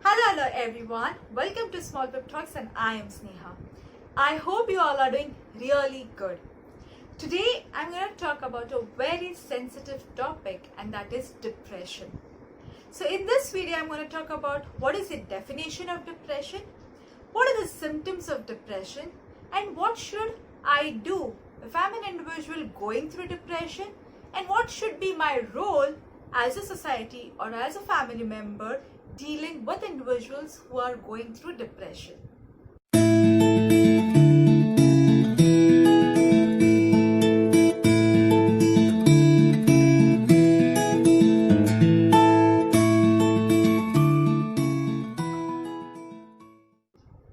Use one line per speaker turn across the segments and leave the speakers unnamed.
Hello everyone. Welcome to Small Pep Talks and I am Sneha. I hope you all are doing really good. Today I'm going to talk about a very sensitive topic, and that is depression. So in this video I'm going to talk about what is the definition of depression, what are the symptoms of depression, and what should I do if I'm an individual going through depression, and what should be my role as a society or as a family member dealing with individuals who are going through depression.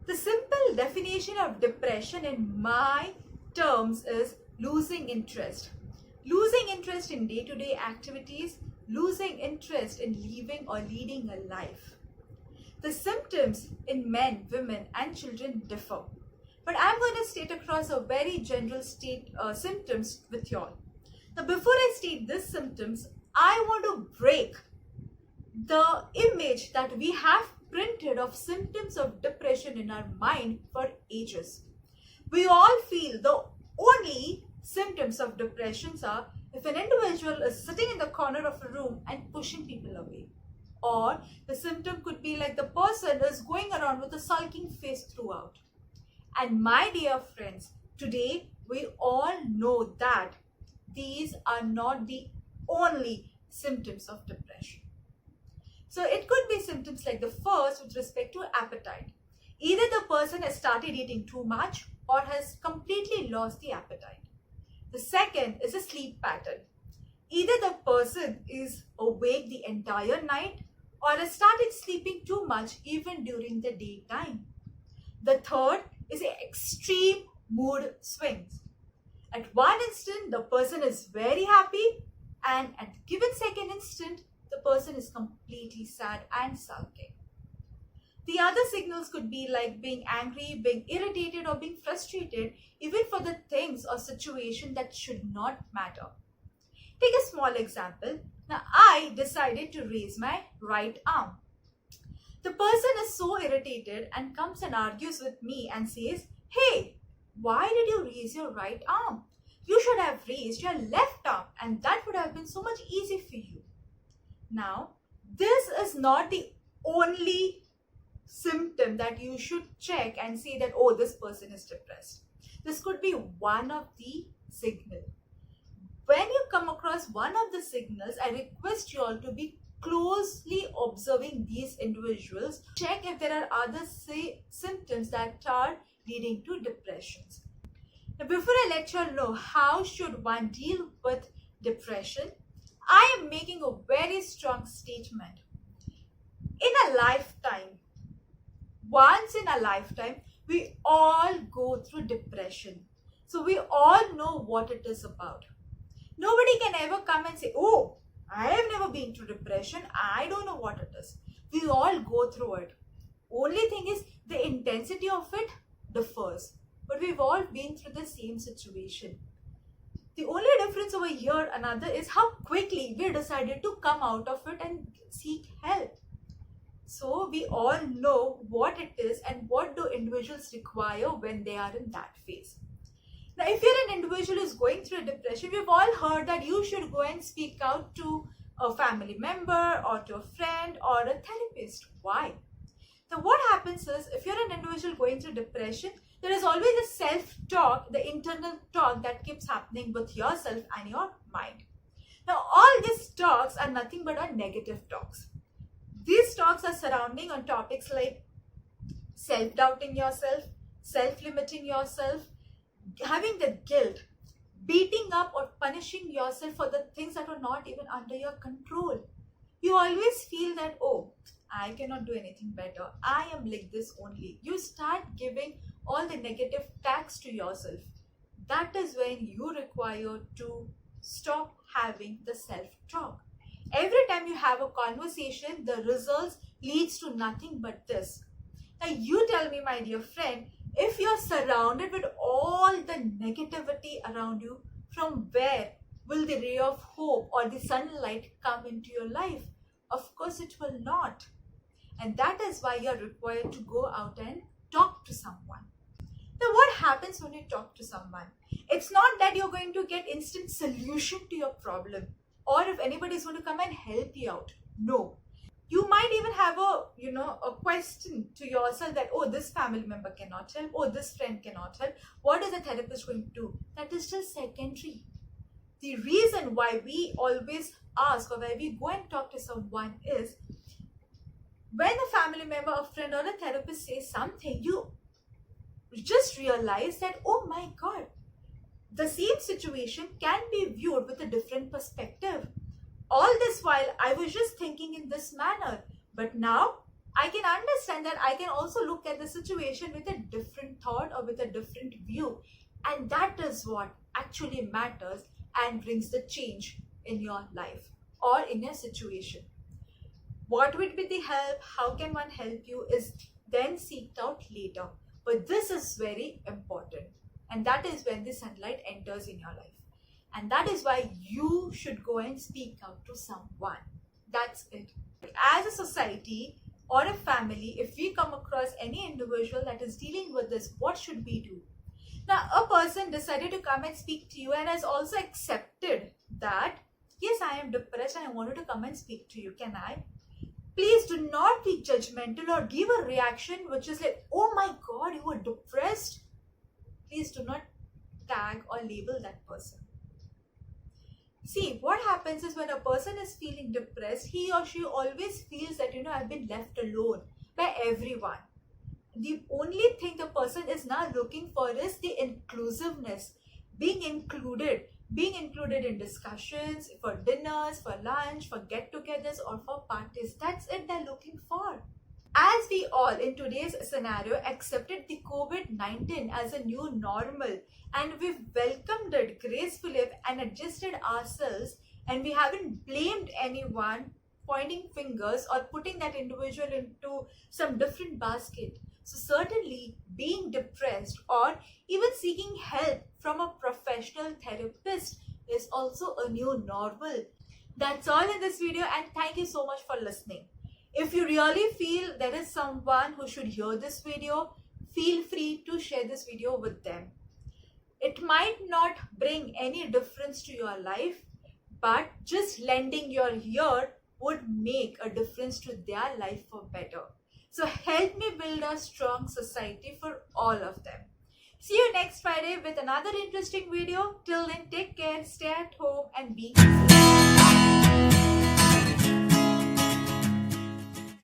The simple definition of depression in my terms is losing interest. Losing interest in day-to-day activities, losing interest in living or leading a life. The symptoms in men, women and children differ, but I'm going to state across a very general symptoms with y'all. Now before I state these symptoms, I want to break the image that we have printed of symptoms of depression in our mind for ages. We all feel the only symptoms of depressions are if an individual is sitting in the corner of a room and pushing people away. Or the symptom could be like the person is going around with a sulking face throughout. And my dear friends, today we all know that these are not the only symptoms of depression. So it could be symptoms like the first with respect to appetite. Either the person has started eating too much or has completely lost the appetite. The second is a sleep pattern. Either the person is awake the entire night or has started sleeping too much even during the daytime. The third is extreme mood swings. At one instant, the person is very happy, and at the given second instant, the person is completely sad and sulking. The other signals could be like being angry, being irritated or being frustrated even for the things or situation that should not matter. Take a small example. Now I decided to raise my right arm. The person is so irritated and comes and argues with me and says, "Hey, why did you raise your right arm? You should have raised your left arm and that would have been so much easier for you." Now, this is not the only symptom that you should check and say that, oh, this person is depressed. This could be one of the signals. When you come across one of the signals, I request you all to be closely observing these individuals. Check if there are other symptoms that are leading to depressions. Now, before I let you all know how should one deal with depression, I am making a very strong statement. In a lifetime, once in a lifetime, we all go through depression. So we all know what it is about. Nobody can ever come and say, "Oh, I have never been through depression. I don't know what it is." We all go through it. Only thing is the intensity of it differs. But we've all been through the same situation. The only difference over here another is how quickly we decided to come out of it and seek help. So we all know what it is and what do individuals require when they are in that phase. Now, if you're an individual who's going through a depression, we've all heard that you should go and speak out to a family member or to a friend or a therapist. Why? Now, what happens is, if you're an individual going through depression, there is always a self-talk, the internal talk that keeps happening with yourself and your mind. Now, all these talks are nothing but are negative talks. These talks are surrounding on topics like self-doubting yourself, self-limiting yourself, having the guilt, beating up or punishing yourself for the things that are not even under your control. You always feel that, oh, I cannot do anything better. I am like this only. You start giving all the negative tags to yourself. That is when you require to stop having the self-talk. Every time you have a conversation, the results leads to nothing but this. Now you tell me, my dear friend, if you're surrounded with all the negativity around you, from where will the ray of hope or the sunlight come into your life? Of course it will not. And that is why you're required to go out and talk to someone. Now, what happens when you talk to someone? It's not that you're going to get instant solution to your problem, or if anybody is going to come and help you out. No. You might even have a question to yourself that, oh, this family member cannot help, oh, this friend cannot help. What is the therapist going to do? That is just secondary. The reason why we always ask or why we go and talk to someone is when a family member, a friend, or a therapist says something, you just realize that, oh my God, the same situation can be viewed with a different perspective. All this while, I was just thinking in this manner, but now I can understand that I can also look at the situation with a different thought or with a different view. And that is what actually matters and brings the change in your life or in your situation. What would be the help? How can one help you is then seeked out later. But this is very important. And that is when the sunlight enters in your life. And that is why you should go and speak out to someone. That's it. As a society or a family, if we come across any individual that is dealing with this, what should we do? Now, a person decided to come and speak to you and has also accepted that, yes, I am depressed and I wanted to come and speak to you. Can I? Please do not be judgmental or give a reaction which is like, oh my God, you were depressed. Please do not tag or label that person. See, what happens is when a person is feeling depressed, he or she always feels that, I've been left alone by everyone. The only thing the person is now looking for is the inclusiveness, being included in discussions, for dinners, for lunch, for get-togethers, or for parties. That's it they're looking for. As we all in today's scenario accepted the COVID-19 as a new normal and we've welcomed it gracefully and adjusted ourselves, and we haven't blamed anyone, pointing fingers or putting that individual into some different basket. So certainly being depressed or even seeking help from a professional therapist is also a new normal. That's all in this video, and thank you so much for listening. If you really feel there is someone who should hear this video, feel free to share this video with them. It might not bring any difference to your life, but just lending your ear would make a difference to their life for better. So help me build a strong society for all of them. See you next Friday with another interesting video. Till then, take care, stay at home and be safe.